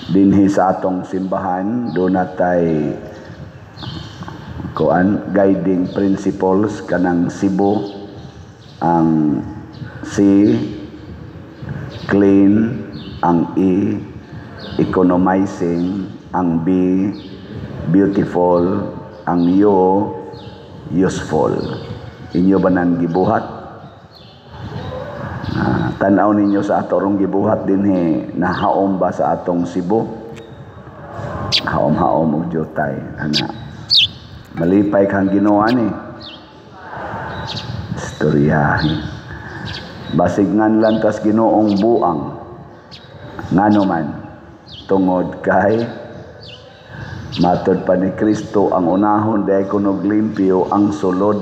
dinhi sa atong simbahan do natay guiding principles kanang Cebu. Ang C, clean. Ang E, economizing. Ang B, beautiful. Ang U, useful. Inyo ba nang gibuhat? Tanaw ninyo sa atorong gibuhat dinhi, nahaom ba sa atong Cebu? Haom-haom og jutay ana. Malipay kang Ginoo ni. Istoryahin. Basig ngan lantas Ginoong buang. Ngano man tungod kay matud pa ni Kristo ang unahon day kunog limpyo ang sulod.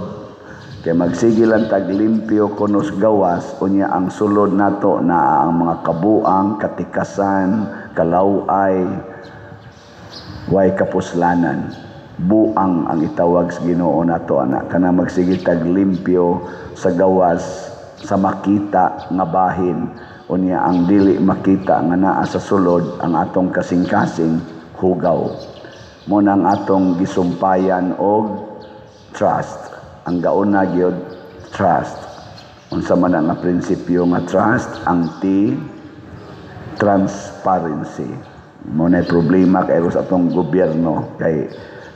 Kay magsigilan tag limpyo kunos gawas unya ang sulod nato na ang mga kabuang, katikasan, kalaway, way kapuslanan. Buang ang itawag sa Ginoo nato ana kana magsigil tag limpyo sa gawas sa makita nga bahin unya ang dili makita nga naa sa sulod ang atong kasing-kasing hugaw. Mo nang atong gisumpayan og trust. Ang gauna gyud trust. Unsa man ang prinsipyo nga trust? Ang T, transparency. Mo na problema kay sa atong gobyerno kay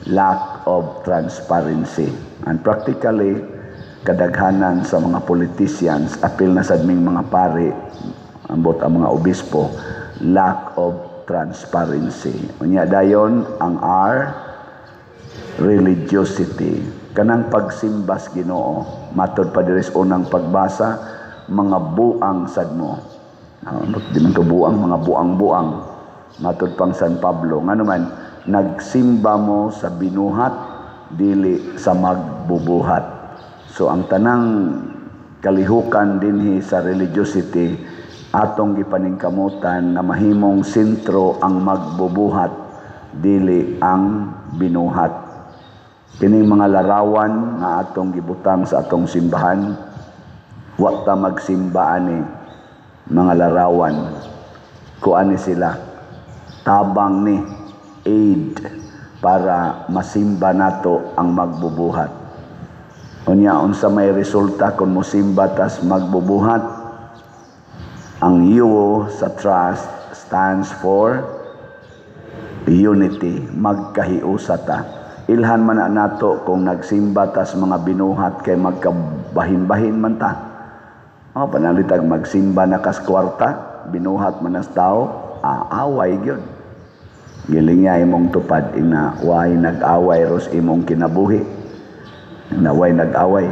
lack of transparency. And practically kadaghanan sa mga politicians apil na sad ming mga pari ambot ang mga obispo, lack of transparency. Unya dayon ang R, religiosity. Kanang pagsimbas Ginoo, matod pa diri sa unang pagbasa, mga buang sad mo. Di man to buang, mga buang-buang. Matod pang San Pablo, ngano man nagsimba mo sa binuhat dili sa magbubuhat. So ang tanang kalihukan dinhi sa religiosity atong gipaningkamutan na mahimong sentro ang magbubuhat dili ang binuhat. Kining mga larawan nga atong gibutang sa atong simbahan, wa ta magsimba ani mga larawan. Kuani sila tabang ni aid para masimba nato ang magbubuhat. Unya unsa may resulta kung mosimba tas magbubuhat? Ang U sa trust stands for unity, magkahiusa ta. Ilhan man na nato kung nagsimba tas mga binuhat kay magkabahin-bahin man ta. Panalitag magsimba na kas kwarta, binuhat man as tao, away gyud. Giling niya imong tupad ina way nag-away ros imong kinabuhi. Na way nag-away.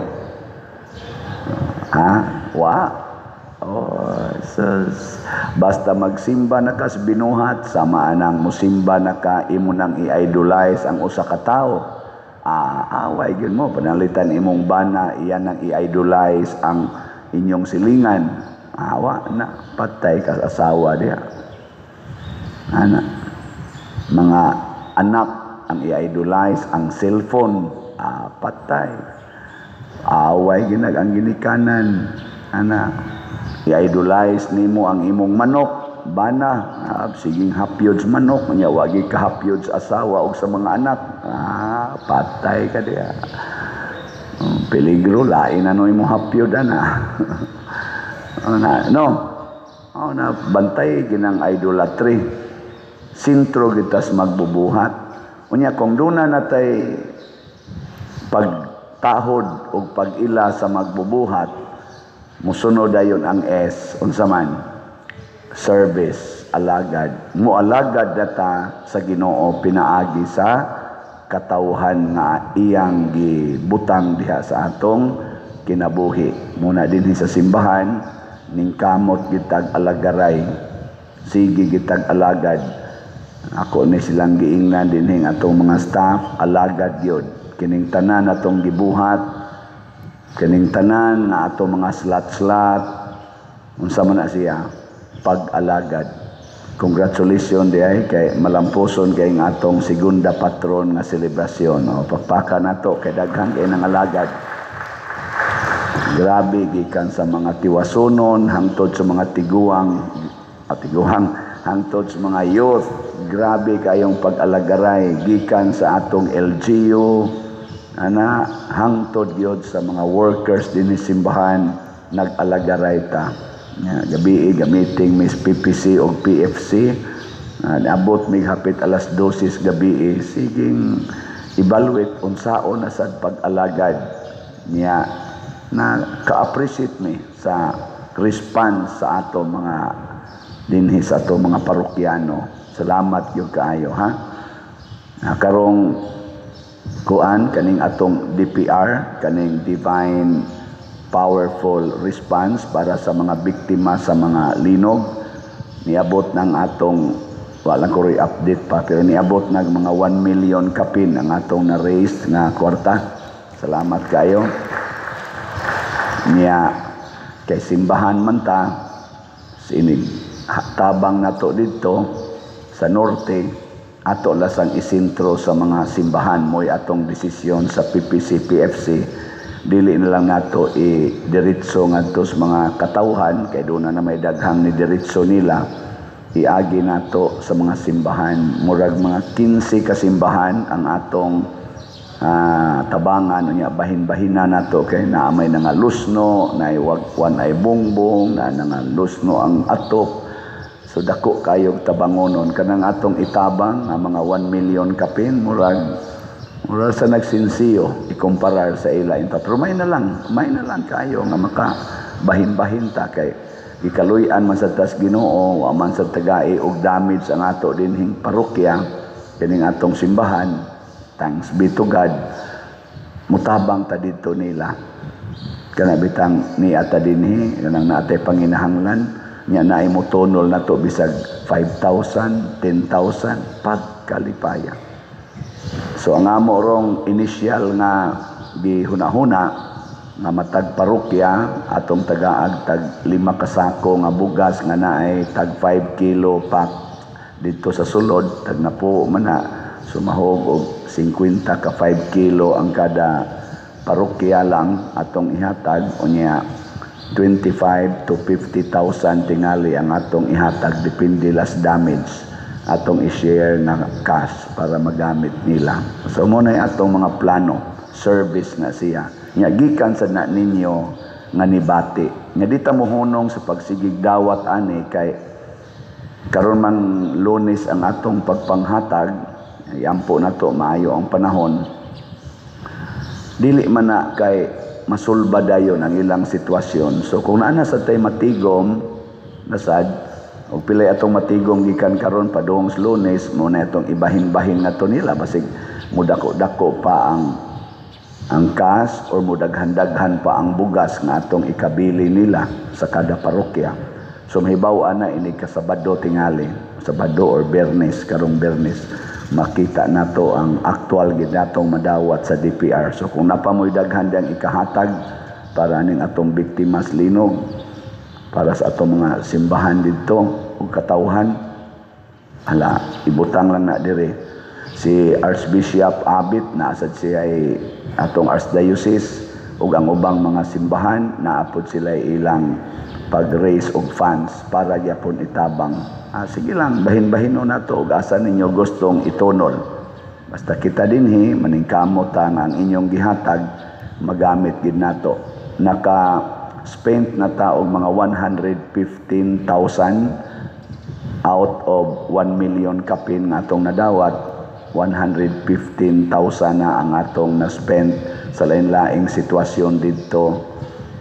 Basta magsimba na kas binuhat, sama nang musimba na ka, imo nang i-idolize ang usa ka tawo. Away gyud mo, panalitan imong bana, iyan nang i-idolize ang inyong silingan. Awa na, patay ka sa asawa diha. Mga anak ang i-idolize, ang cellphone, patay. Away ginag ang ginikanan. I-idolize nimo ang imong manok, bana, siging hapyod sa manok, nya wagi ka hapyod sa asawa o sa mga anak. Patay ka diya. Peligro, lain ano imong hapyod bantay ginang idolatry. Sintro gitas magbubuhat. Unya kung duna natay pagtahod o pag-ila sa magbubuhat, musunod dayon ang S, unsa man? Service, alagad. Mualagad data sa Ginoo pinaagi sa katawhan nga iyang gibutang diha sa atong kinabuhi. Muna dinhi sa simbahan, ning kamot gitag alagaray, sige gitag alagad. Ako ni silang giingnan dinhi atong mga staff, alagad yun. Kining tanan atong gibuhat, kining tanan nga ato mga slat-slat, unsa man na siya, pag-alagad. Congratulations diay kay malamposon kay nga atong segunda patron nga selebrasyon. Pagpaka nato kay daghan kay nang alagad. Grabe gikan sa mga tiwasonon hangtod sa mga tiguang hangtod sa mga youth. Grabe kayong pag-alagaray gikan sa atong LGU hangtod gyud sa mga workers dinhi simbahan nag-alagaray ta. Gabi gamiting Miss PPC o PFC. Abot mig hapit alas 12 gabi siging evaluate unsaon na sad pag-alagad niya na ka-appreciate mi sa response sa ato mga dinhi sa ato mga parokyano. Salamat gyud kaayo ha. Karong kuan kaning atong DPR, kaning Divine Powerful Response para sa mga biktima sa mga linog, niabot ng atong wala ko update pa pero niabot ng mga 1 million kapin ang atong na-raise nga kwarta. Salamat kayo. Niya kay simbahan man ta sinig tabang nato dito sa norte ato lasang isintro sa mga simbahan mo'y atong desisyon sa PPC PFC dili na lang nato diretso ngadto sa mga katawhan kay doon na may daghang ni diretso nila iagi nato sa mga simbahan murag mga 15 ka simbahan ang atong tabangan unya bahin-bahina nato kay naamay nga lusno na wagwan ay bongbong na nga lusno ang atop. So dako kayog tabangonon kanang atong itabang nga mga 1 million kapin murag sa nagsinsiyo ikumparar sa ila inta pero may na lang kayo nga maka bahin-bahin ta kay ikaluyan man sa tas Ginoo wa man sa tagai og damage ang ato dinhing parokya kining atong simbahan. Thanks be to God mutabang ta dito nila kana bitang ni ata dinhi kanang naatay panginahanglan nya naay mo tonol na to bisag 5,000, 10,000 pagkalipaya. So ang amo rong initial nga gihuna-huna nga matag parokya atong tagaag tag 5 kasako nga bugas nga naay tag 5 kilo pack dito sa sulod tag na po man na sumahog og 50 ka 5 kilo ang kada parokya lang atong ihatag unya 25 to 50,000 tingali ang atong ihatag depende las damage atong i-share na cash para magamit nila. So mo na atong mga plano service na siya nya gikan sa na ninyo nga nibati nga di ta mohunong sa pagsigig dawat ani kay karon man Lunes ang atong pagpanghatag yampo na to maayo ang panahon dili man na kay masulba dayon ang ilang sitwasyon. So kung naana sa tay matigom nasad o pilay atong matigom gikan karon padung sa Lunes mo na itong ibahin-bahin nga to nila basig mudako-dako pa ang cash or mudaghan-daghan pa ang bugas nga atong ikabili nila sa kada parokya. So mahibaw-an na ini ka Sabado tingali, Sabado or Bernes karong Bernes makita nato ang actual gid natong madawat sa DPR. So kung napamoy daghan dang ikahatag para ning atong biktimas linog para sa atong mga simbahan didto ug katawhan hala ibutang lang na dire si Archbishop Abit na asad siya ay atong archdiocese ug ang ubang mga simbahan naapod sila ilang pag-raise og funds para gyapon itabang. Sige lang, bahin-bahino na to ug asa ninyo gustong itonol. Basta kita dinhi maningkamot ang inyong gihatag magamit gid nato. Naka-spent na ta og mga 115,000 out of 1 million kapin nga atong nadawat. 115,000 na ang atong na-spend sa lain-laing sitwasyon dito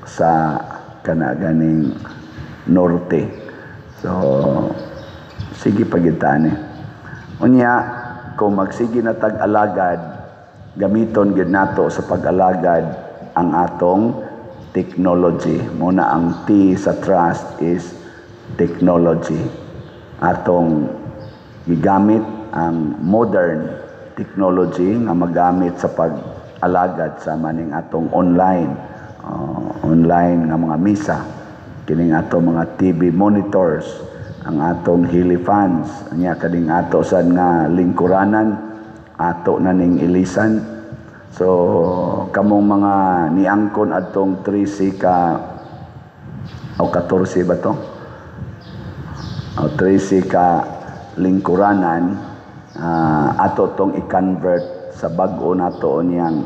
sa kanaganing norte. So sige pagitani unya kung magsige na tag-alagad gamiton gid nato sa pag-alagad ang atong technology muna ang T sa trust is technology atong gigamit ang modern technology nga magamit sa pag-alagad sa maning atong online nga mga misa kining ato mga TV monitors ang atong hili fans nya kading ato sad nga lingkuranan ato na ning ilisan so kamong mga niangkon adtong 13 ka o 14 ba to o 13 ka lingkuranan, ato tong i-convert sa bag-o nato niyang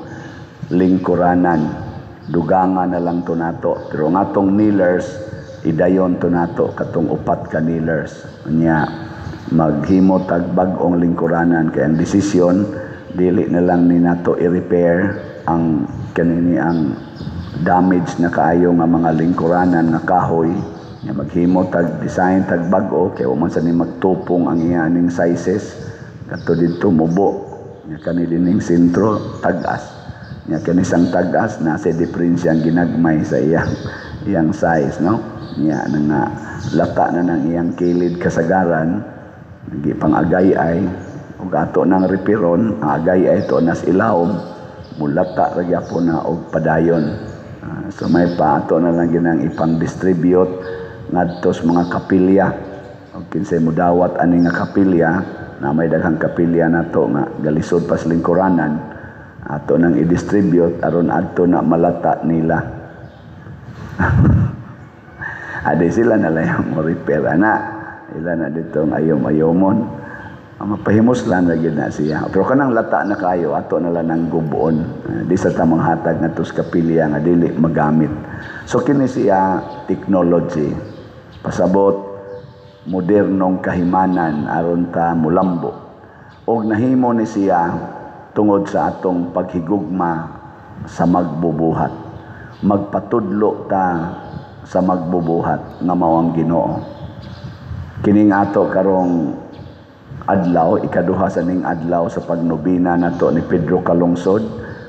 lingkuranan. Dugangan na lang to nato. Pero nga tong kneelers, idayon to nato katong 4 ka kneelers. Nya maghimo tag bag-ong lingkuranan, kay ang desisyon dili na lang ni nato i-repair ang kanini ang damage na kaayo nga mga lingkuranan nga kahoy. Nya maghimo tag design tag bag-o, kay man sa ni magtupong ang iyaning sizes. Kato dito mubo, nya kani dining sentro tagas, nya kani sang tagas na sa diferensya ang ginagmay sa iyang size, no? Nya nga lata na ng iyang kilid kasagaran, nagi pang agay-ay ug ato nang repiron, ang agay-ay to nas ilawom, mulata ra gyapon na og padayon. So may pa ato na lang ginang ipang distribute ngadto sa mga kapilya, o kinsay modawat ani nga kapilya na may daghang kapilya nato nga galisod pas lingkuranan, ato nang i-distribute aron adto na malata nila. Ade sila na lang mo repair ana, ila na dito ng ayom-ayomon, mapahimos lang na na siya. Pero kanang lata na kayo ato na lang ng gubuon, di sa tamang hatag nga tos kapilya nga dili magamit. So kini siya technology, pasabot modernong kahimanan aron ta mulambo, og nahimo ni siya tungod sa atong paghigugma sa magbubuhat, magpatudlo ta sa magbubuhat nga mao ang Ginoo. Kining ato karong adlaw, ikaduha sa ning adlaw sa pagnobina nato ni Pedro Kalungsod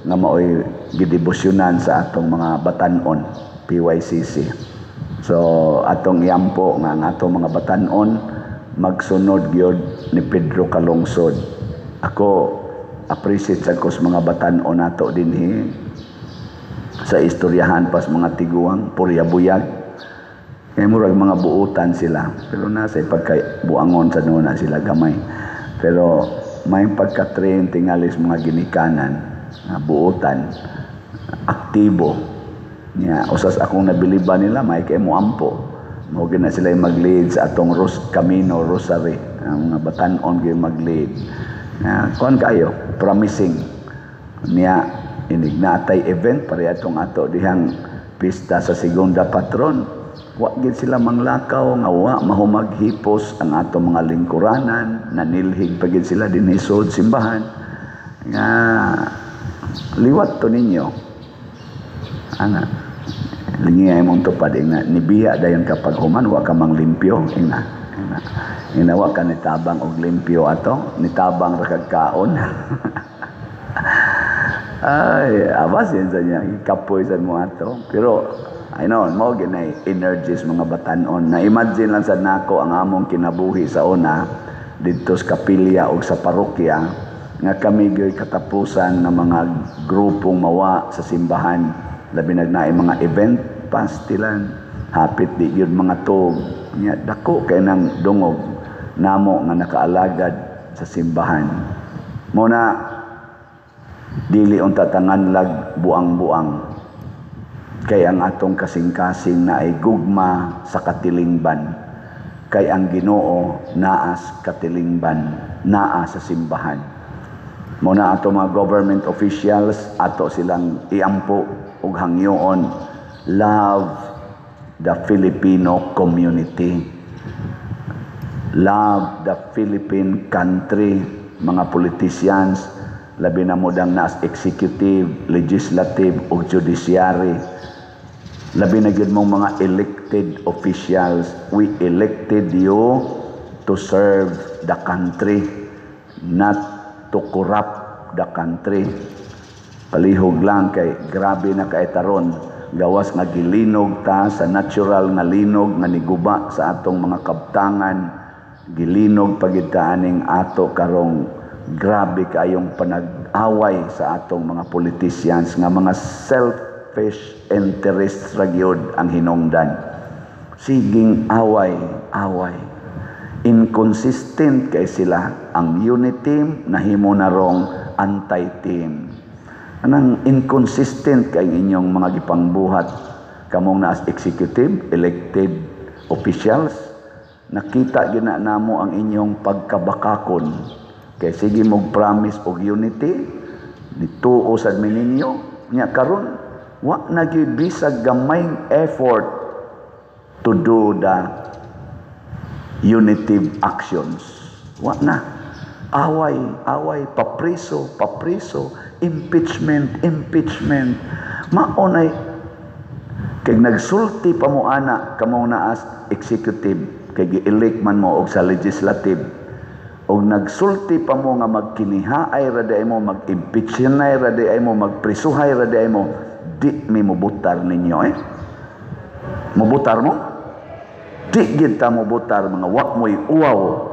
nga maoy gidebosyonan sa atong mga batan-on PYCC. So atong yampo nga ang atong mga batan-on magsunod gyud ni Pedro Kalungsod. Ako appreciate sa kus mga batan-on nato dinhi sa istoryahan pas mga tiguang puryabuyag. Kaya murag mga buutan sila, pero nasa pagkabuangon sa nuna sila gamay. Pero may pagka-train tingalis mga ginikanan, buutan, aktibo. Nya usas akong nabiliban nila may kay moampo. Mo gina sila mag-lead sa atong Camino Rosary. Ang mga batan-on gyud mag-lead. Kuan kayo, promising. Nya inignatay event pare atong ato dihang pista sa segunda patron. Wa gid sila manglakaw nga wa mahumaghipos ang atong mga lingkuranan, nanilhig pa gid sila dinhi sud simbahan. Nga liwat to ninyo. Ana lingay mong tupad ina nibiya dayon kapag human wa ka mang limpyo ina wa ka nitabang og limpyo ato nitabang ra kag kaon. Ay abas yan sa niya ikapoy sa mo ato, pero I know mo ginay energies mga batan-on na imagine lang sa nako ang among kinabuhi sa una didto sa kapilya o sa parokya nga kami gyoy katapusan ng mga grupong mawa sa simbahan. Labi nagnaay mga event pastilan hapit di gyud mga tug nya dako kay nang dungog namo nga nakaalagad sa simbahan. Muna dili unta tanganlag buang-buang kay ang atong kasing-kasing na ay gugma sa katilingban, kay ang Ginoo naa sa katilingban, naa sa simbahan. Muna ato mga government officials ato silang iampo ug hangyoon, love the Filipino community, love the Philippine country. Mga politicians labi na mo dang nas executive, legislative ug judiciary, labi na gyud mong mga elected officials, we elected you to serve the country, not to corrupt the country. Palihog lang kay grabe na kay taron gawas nga gilinog ta sa natural nga linog nga niguba sa atong mga kabtangan, gilinog pagid ta aning ato karong grabe kayong panag-away sa atong mga politicians nga mga selfish interest ra gyud ang hinungdan. Siging away inconsistent kay sila. Ang unity team nahimo na rong anti-team. Anang inconsistent kay inyong mga gipangbuhat kamong na as executive, elected officials, nakita gina namo ang inyong pagkabakakon. Kay sige mog promise og unity, nituo sad mi ninyo, nya karon wa nagibisag gamayng effort to do the unitive actions. Wa na. Away, papriso, impeachment. Maunay, kay nagsulti pa mo ana, kamo na as executive, kay gi-elect man mo og sa legislative, og nagsulti pa mo nga magkinihaay raday mo, mag-impeachnay raday mo, magprisuhay raday mo, di mi mubutar ninyo Mubutar mo? Di gid ta mubutar, mga wa mo'y uwaw.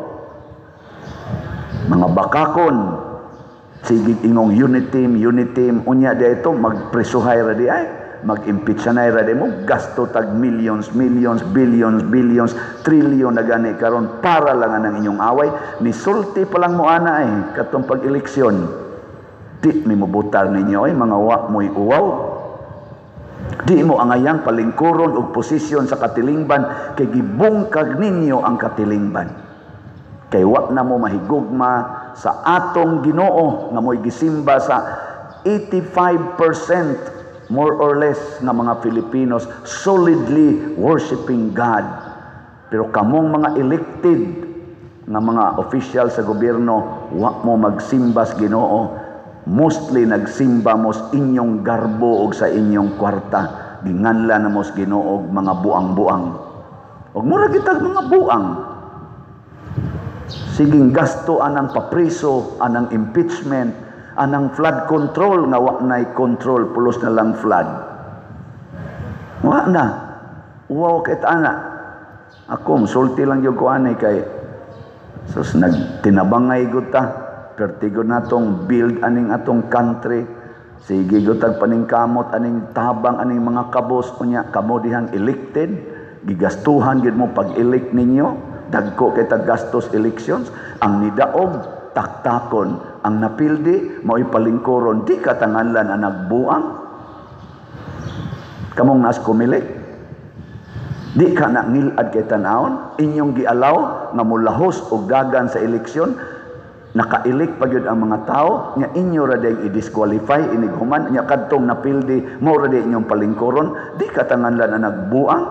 Mga bakakon, sige ingong unit team, unya di ito, magpresuhay ra di ay, mag-impeachanay ra di mo, gasto tag millions, billions, trillion na gani karon para lang ang inyong away, misulti pa lang mo ana katong pag-eleksyon, di mi mubutar ninyo mga wa mo'y uwaw. Di mo angayang palingkuron og posisyon sa katilingban, kay gibungkag ninyo ang katilingban. Kay wa na mo mahigugma sa atong Ginoo nga mo'y gisimba sa 85% more or less nga mga Filipinos solidly worshiping God. Pero kamong mga elected nga mga official sa gobyerno, wa mo magsimba sa Ginoo. Mostly nagsimba mo sa inyong garbo o sa inyong kwarta. Ginganla na mo sa Ginoo og mga buang-buang. Og mura kitag mga buang. Siging gasto anang papriso, anang impeachment, anang flood control nga wa nay control, pulos na lang flood. Wa na. Wow kay ana. Ako sulti lang yung kuanay kay sus nagtinabangay gud ta. Pertigo natong build aning atong country. Sige gutag paningkamot aning tabang aning mga kabos unya kamo dihang elected, gigastuhan gid mo pag-elect ninyo. Dagko kay taggastos elections, ang nidaog taktakon, ang napildi mao'y palingkoron, di katanganlan ang nagbuang. Kamong nas kumilik, di ka na ngilad kay tanawon, inyong gialaw nga mulahos og dagan sa eleksyon, naka-elect pa gyud ang mga tao, nya inyo ra day i-disqualify inig human, nya kadtong napildi mo ra day inyong palingkoron, di katanganlan ang nagbuang.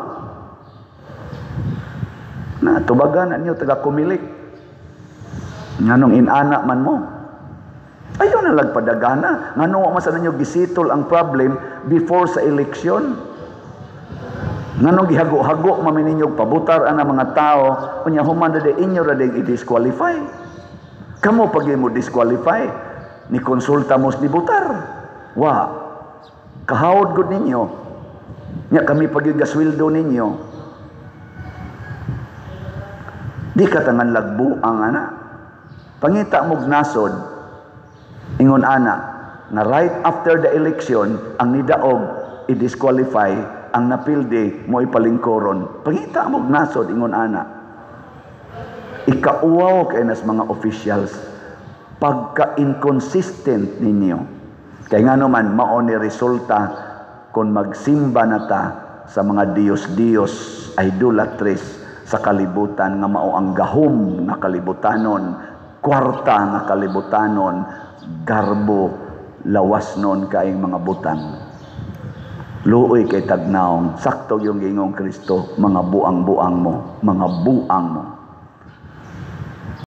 Na tubagan ninyo taga kumilik nganong inana man mo ayaw na lagpadagana nganong wa man ninyo gisitol ang problem before sa election, nganong gihago-hago man ninyo pabutar ang mga tao unya human na inyo ra ding i-disqualify. Kamo pag mo disqualify ni konsulta mo ni butar wa kahawod gud ninyo nya kami pag gasweldo ninyo. Di katangan lagbu ang ana. Pangita mog nasod, ingon ana, na right after the election, ang nidaog, i-disqualify, ang napildi, mo ipalingkoron. Pangita mog nasod, ingon ana. Ikauwaw kay nas mga officials, pagka-inconsistent ninyo. Kaya nga naman, mao ni resulta kung magsimba na ta sa mga Diyos-Diyos, idolatries, sa kalibutan nga mao ang gahom nga kalibutanon, kwarta nga kalibutanon, garbo lawas non kaayong mga butang. Luoy kay tagnaong sakto yung gingong Kristo, mga buang-buang mo, mga buang mo.